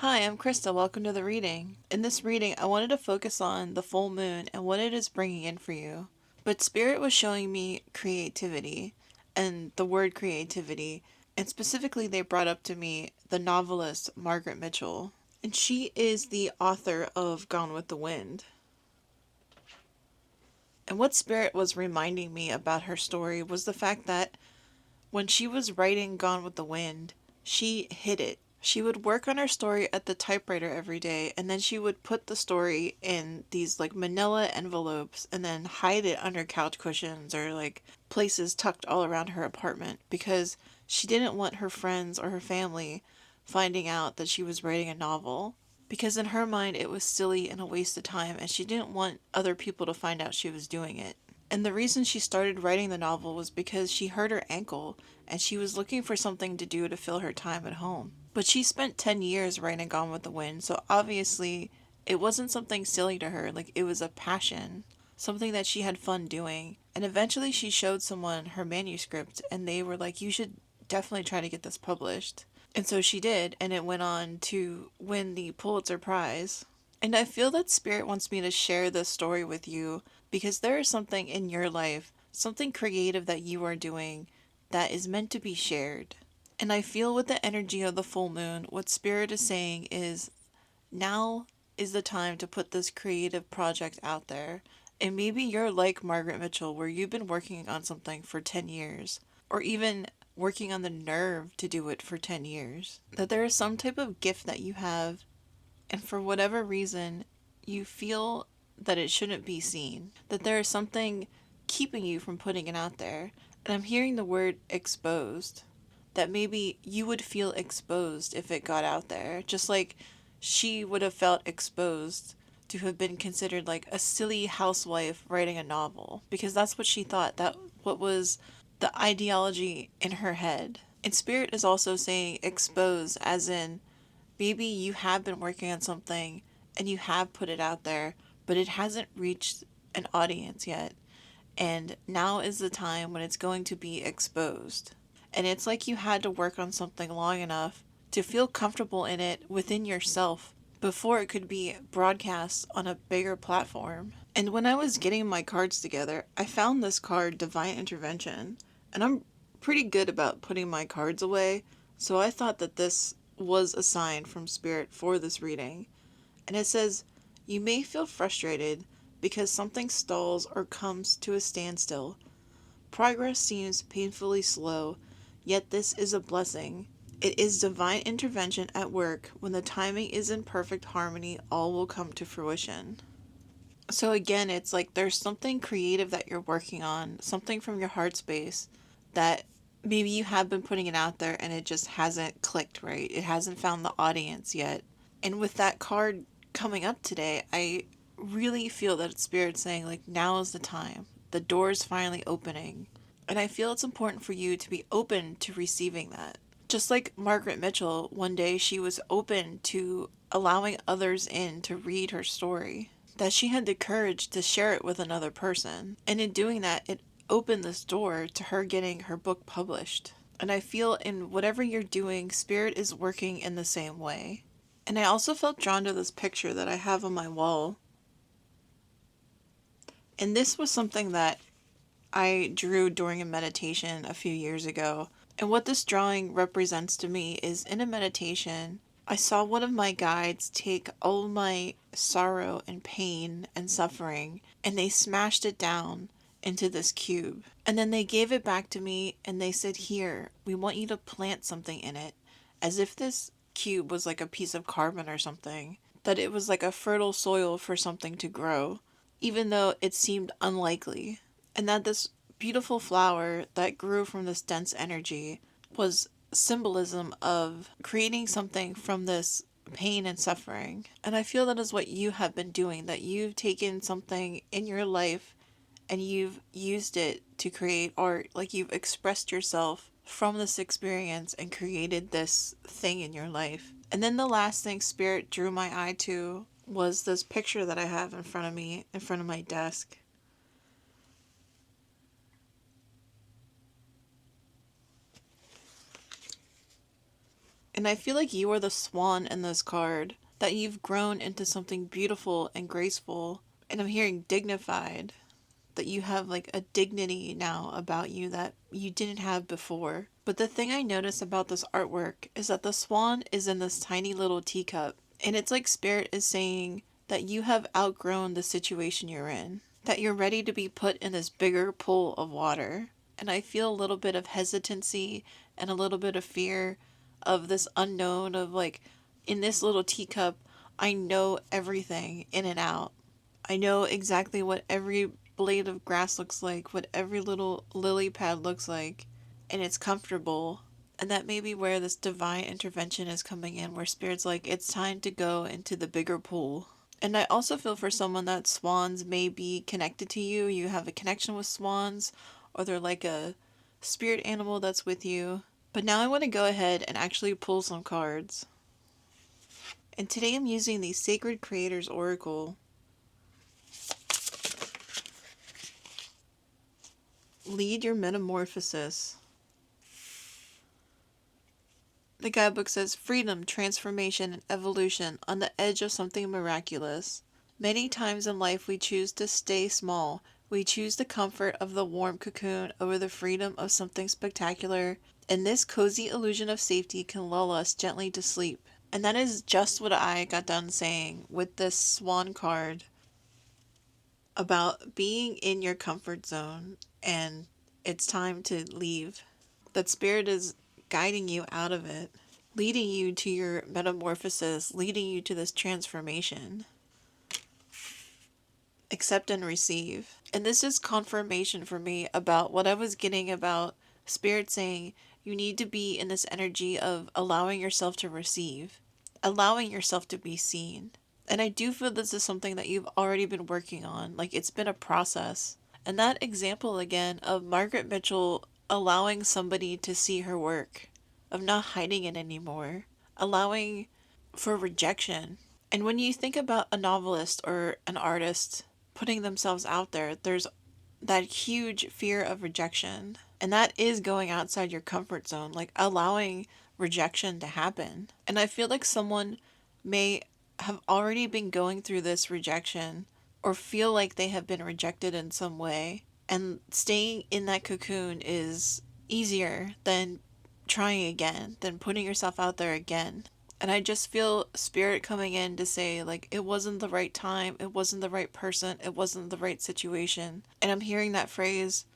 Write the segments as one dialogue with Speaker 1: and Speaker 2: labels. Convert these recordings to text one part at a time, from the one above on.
Speaker 1: Hi, I'm Krista. Welcome to the reading. In this reading, I wanted to focus on the full moon and what it is bringing in for you. But Spirit was showing me creativity and the word creativity, and specifically, they brought up to me the novelist Margaret Mitchell. And she is the author of Gone with the Wind. And what Spirit was reminding me about her story was the fact that when she was writing Gone with the Wind, she hid it. She would work on her story at the typewriter every day, and then she would put the story in these like manila envelopes and then hide it under couch cushions or like places tucked all around her apartment because she didn't want her friends or her family finding out that she was writing a novel. Because in her mind, it was silly and a waste of time, and she didn't want other people to find out she was doing it. And the reason she started writing the novel was because she hurt her ankle and she was looking for something to do to fill her time at home. But she spent 10 years writing Gone with the Wind, so obviously it wasn't something silly to her, like it was a passion, something that she had fun doing. And eventually she showed someone her manuscript and they were like, you should definitely try to get this published. And so she did, and it went on to win the Pulitzer Prize. And I feel that Spirit wants me to share this story with you because there is something in your life, something creative that you are doing that is meant to be shared. And I feel with the energy of the full moon, what Spirit is saying is now is the time to put this creative project out there. And maybe you're like Margaret Mitchell, where you've been working on something for 10 years, or even working on the nerve to do it for 10 years. That there is some type of gift that you have, and for whatever reason, you feel that it shouldn't be seen. That there is something keeping you from putting it out there. And I'm hearing the word exposed. That maybe you would feel exposed if it got out there. Just like she would have felt exposed to have been considered like a silly housewife writing a novel. Because that's what she thought. That what was the ideology in her head. And Spirit is also saying expose, as in maybe you have been working on something and you have put it out there, but it hasn't reached an audience yet. And now is the time when it's going to be exposed. And it's like you had to work on something long enough to feel comfortable in it within yourself before it could be broadcast on a bigger platform. And when I was getting my cards together, I found this card, Divine Intervention, and I'm pretty good about putting my cards away, so I thought that this was a sign from Spirit for this reading. And it says, you may feel frustrated because something stalls or comes to a standstill. Progress seems painfully slow, yet this is a blessing. It is divine intervention at work. When the timing is in perfect harmony, all will come to fruition. So again, it's like there's something creative that you're working on, something from your heart space that maybe you have been putting it out there and it just hasn't clicked right. It hasn't found the audience yet. And with that card coming up today, I really feel that it's Spirit saying, like, now is the time. The door is finally opening. And I feel it's important for you to be open to receiving that. Just like Margaret Mitchell, one day she was open to allowing others in to read her story, that she had the courage to share it with another person. And in doing that, it opened this door to her getting her book published. And I feel in whatever you're doing, Spirit is working in the same way. And I also felt drawn to this picture that I have on my wall. And this was something that I drew during a meditation a few years ago. And what this drawing represents to me is in a meditation, I saw one of my guides take all my sorrow and pain and suffering and they smashed it down into this cube. And then they gave it back to me and they said, here, we want you to plant something in it. As if this cube was like a piece of carbon or something, that it was like a fertile soil for something to grow, even though it seemed unlikely. And that this beautiful flower that grew from this dense energy was symbolism of creating something from this pain and suffering. And I feel that is what you have been doing, that you've taken something in your life and you've used it to create art, like you've expressed yourself from this experience and created this thing in your life. And then the last thing Spirit drew my eye to was this picture that I have in front of me, in front of my desk. And I feel like you are the swan in this card, that you've grown into something beautiful and graceful. And I'm hearing dignified, that you have like a dignity now about you that you didn't have before. But the thing I notice about this artwork is that the swan is in this tiny little teacup. And it's like Spirit is saying that you have outgrown the situation you're in, that you're ready to be put in this bigger pool of water. And I feel a little bit of hesitancy and a little bit of fear of this unknown of like, in this little teacup, I know everything in and out. I know exactly what every blade of grass looks like, what every little lily pad looks like, and it's comfortable. And that may be where this divine intervention is coming in, where Spirit's like, it's time to go into the bigger pool. And I also feel for someone that swans may be connected to you. You have a connection with swans, or they're like a spirit animal that's with you. But now I want to go ahead and actually pull some cards. And today I'm using the Sacred Creators Oracle. Lead your metamorphosis. The guidebook says freedom, transformation, and evolution on the edge of something miraculous. Many times in life we choose to stay small. We choose the comfort of the warm cocoon over the freedom of something spectacular, and this cozy illusion of safety can lull us gently to sleep. And that is just what I got done saying with this swan card about being in your comfort zone and it's time to leave. That Spirit is guiding you out of it, leading you to your metamorphosis, leading you to this transformation. Accept and receive. And this is confirmation for me about what I was getting about Spirit saying you need to be in this energy of allowing yourself to receive, allowing yourself to be seen. And I do feel this is something that you've already been working on. Like it's been a process. And that example again of Margaret Mitchell allowing somebody to see her work, of not hiding it anymore, allowing for rejection. And when you think about a novelist or an artist putting themselves out there, there's that huge fear of rejection. And that is going outside your comfort zone, like allowing rejection to happen. And I feel like someone may have already been going through this rejection or feel like they have been rejected in some way. And staying in that cocoon is easier than trying again, than putting yourself out there again. And I just feel Spirit coming in to say, like, it wasn't the right time, it wasn't the right person, it wasn't the right situation. And I'm hearing that phrase,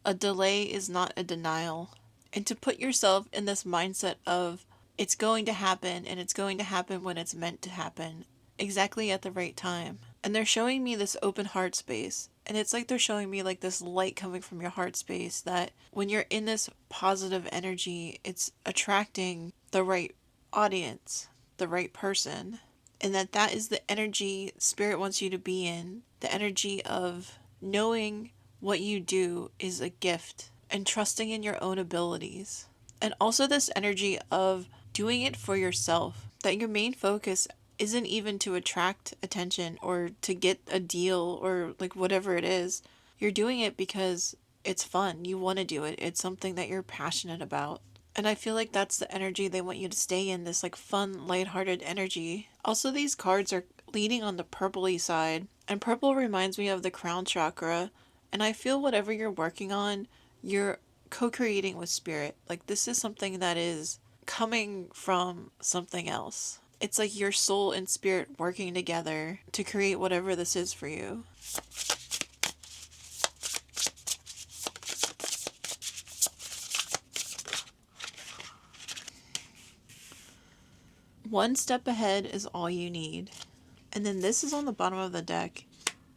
Speaker 1: a delay is not a denial. And to put yourself in this mindset of, it's going to happen, and it's going to happen when it's meant to happen, exactly at the right time. And they're showing me this open heart space. And it's like they're showing me like this light coming from your heart space that when you're in this positive energy, it's attracting the right audience, the right person. And that is the energy Spirit wants you to be in. The energy of knowing what you do is a gift and trusting in your own abilities. And also this energy of doing it for yourself. That your main focus isn't even to attract attention or to get a deal or like whatever it is. You're doing it because it's fun. You want to do it. It's something that you're passionate about. And I feel like that's the energy they want you to stay in, this like fun, lighthearted energy. Also, these cards are leaning on the purpley side. And purple reminds me of the crown chakra. And I feel whatever you're working on, you're co-creating with Spirit. Like this is something that is coming from something else. It's like your soul and spirit working together to create whatever this is for you. One step ahead is all you need. And then this is on the bottom of the deck.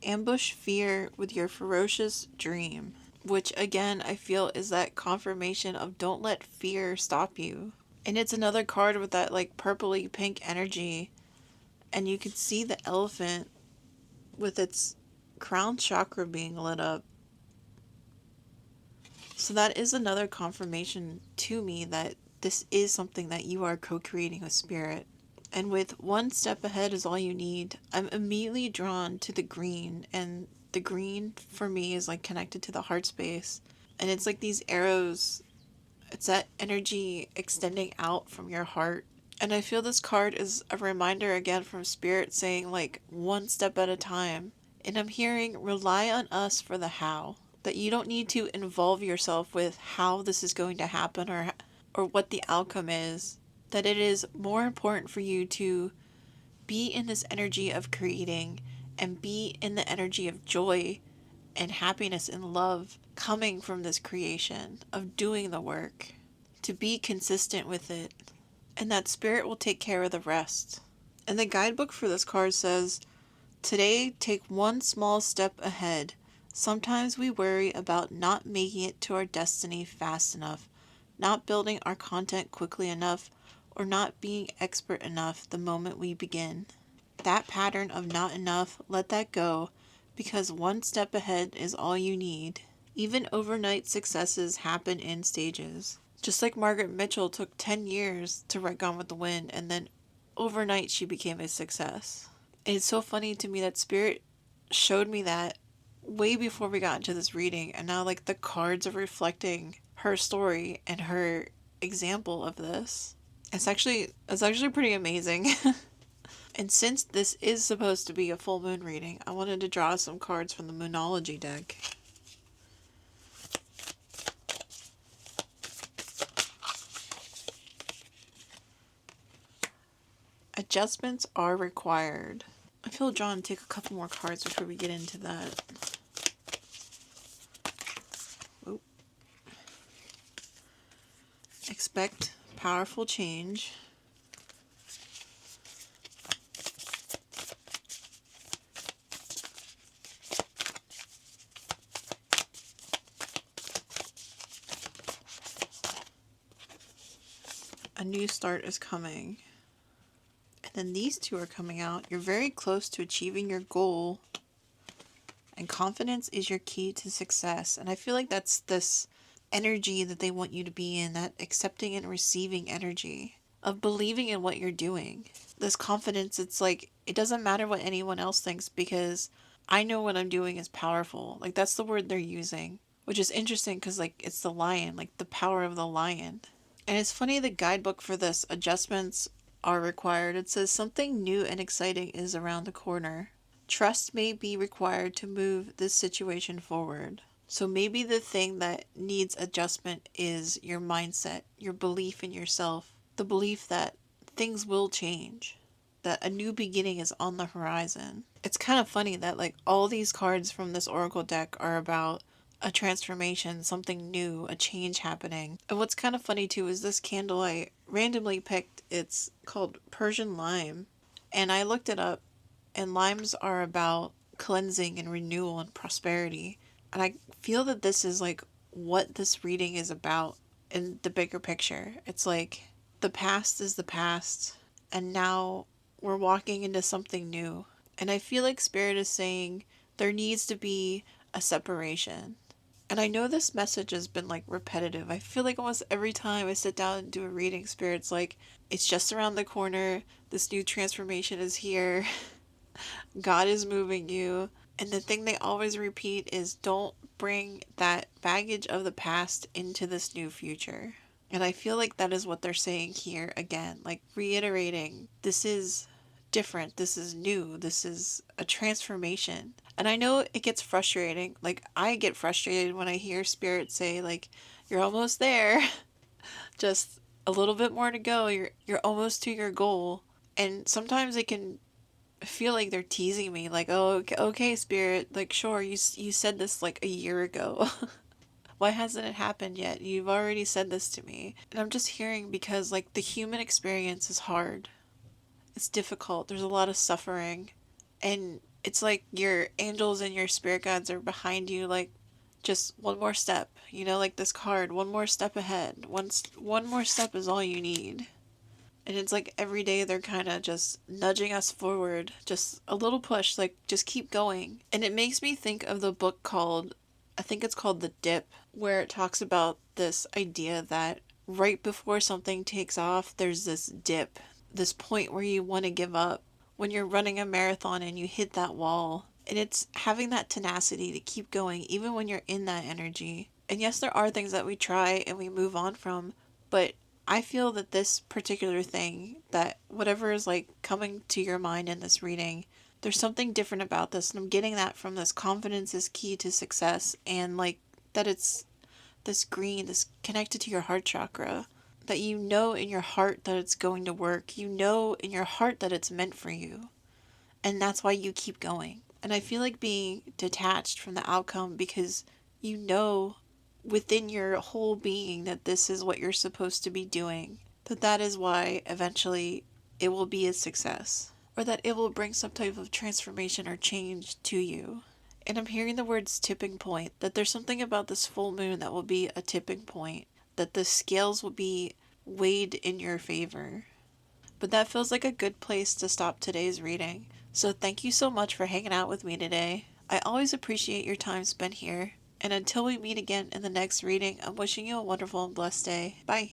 Speaker 1: Ambush fear with your ferocious dream. Which again, I feel is that confirmation of don't let fear stop you. And it's another card with that like purpley pink energy. And you can see the elephant with its crown chakra being lit up. So that is another confirmation to me that this is something that you are co-creating with Spirit. And with one step ahead is all you need, I'm immediately drawn to the green. And the green for me is like connected to the heart space. And it's like these arrows. It's that energy extending out from your heart And I feel this card is a reminder again from Spirit saying, like, one step at a time. And I'm hearing, rely on us for the how. That you don't need to involve yourself with how this is going to happen or what the outcome is. That it is more important for you to be in this energy of creating and be in the energy of joy and happiness and love coming from this creation, of doing the work, to be consistent with it, and that Spirit will take care of the rest. And the guidebook for this card says, today take one small step ahead. Sometimes we worry about not making it to our destiny fast enough, not building our content quickly enough, or not being expert enough the moment we begin. That pattern of not enough, let that go, because one step ahead is all you need. Even overnight successes happen in stages. Just like Margaret Mitchell took 10 years to write Gone with the Wind, and then overnight she became a success. And it's so funny to me that Spirit showed me that way before we got into this reading, and now like the cards are reflecting her story and her example of this. It's actually pretty amazing. And since this is supposed to be a full moon reading, I wanted to draw some cards from the Moonology deck. Adjustments are required. I feel drawn to take a couple more cards before we get into that. Oop. Expect powerful change. A new start is coming. And then these two are coming out. You're very close to achieving your goal. And confidence is your key to success. And I feel like that's this energy that they want you to be in, that accepting and receiving energy of believing in what you're doing. This confidence, it's like, it doesn't matter what anyone else thinks because I know what I'm doing is powerful. Like, that's the word they're using, which is interesting because, like, it's the lion, like the power of the lion. And it's funny, the guidebook for this, adjustments are required. It says something new and exciting is around the corner. Trust may be required to move this situation forward. So maybe the thing that needs adjustment is your mindset, your belief in yourself, the belief that things will change, that a new beginning is on the horizon. It's kind of funny that like all these cards from this oracle deck are about a transformation, something new, a change happening. And what's kind of funny too is this candle I randomly picked, it's called Persian Lime. And I looked it up, and limes are about cleansing and renewal and prosperity. And I feel that this is like what this reading is about in the bigger picture. It's like the past is the past, and now we're walking into something new. And I feel like Spirit is saying there needs to be a separation. And I know this message has been like repetitive. I feel like almost every time I sit down and do a reading, Spirit's like, it's just around the corner. This new transformation is here. God is moving you. And the thing they always repeat is don't bring that baggage of the past into this new future. And I feel like that is what they're saying here again, like reiterating this is different, this is new, this is a transformation. And I know it gets frustrating. Like I get frustrated when I hear Spirit say like you're almost there. Just a little bit more to go. You're almost to your goal. And sometimes it can feel like they're teasing me like, "Oh, okay, Spirit, like sure, you said this like a year ago." Why hasn't it happened yet? You've already said this to me. And I'm just hearing because, like, the human experience is hard. It's difficult. There's a lot of suffering. And it's like your angels and your spirit guides are behind you, like, just one more step. You know, like this card, one more step ahead. One more step is all you need. And it's like every day they're kind of just nudging us forward, just a little push, like just keep going. And it makes me think of the book called, I think it's called The Dip, where it talks about this idea that right before something takes off, there's this dip, this point where you want to give up. When you're running a marathon and you hit that wall, and it's having that tenacity to keep going even when you're in that energy. And yes, there are things that we try and we move on from, but I feel that this particular thing, that whatever is like coming to your mind in this reading, there's something different about this. And I'm getting that from this confidence is key to success, and like that it's this green, this connected to your heart chakra, that you know in your heart that it's going to work. You know in your heart that it's meant for you. And that's why you keep going. And I feel like being detached from the outcome because you know within your whole being that this is what you're supposed to be doing. That is why eventually it will be a success, or that it will bring some type of transformation or change to you. And I'm hearing the words tipping point, that there's something about this full moon that will be a tipping point, that the scales will be weighed in your favor. But that feels like a good place to stop today's reading. So thank you so much for hanging out with me today. I always appreciate your time spent here. And until we meet again in the next reading, I'm wishing you a wonderful and blessed day. Bye.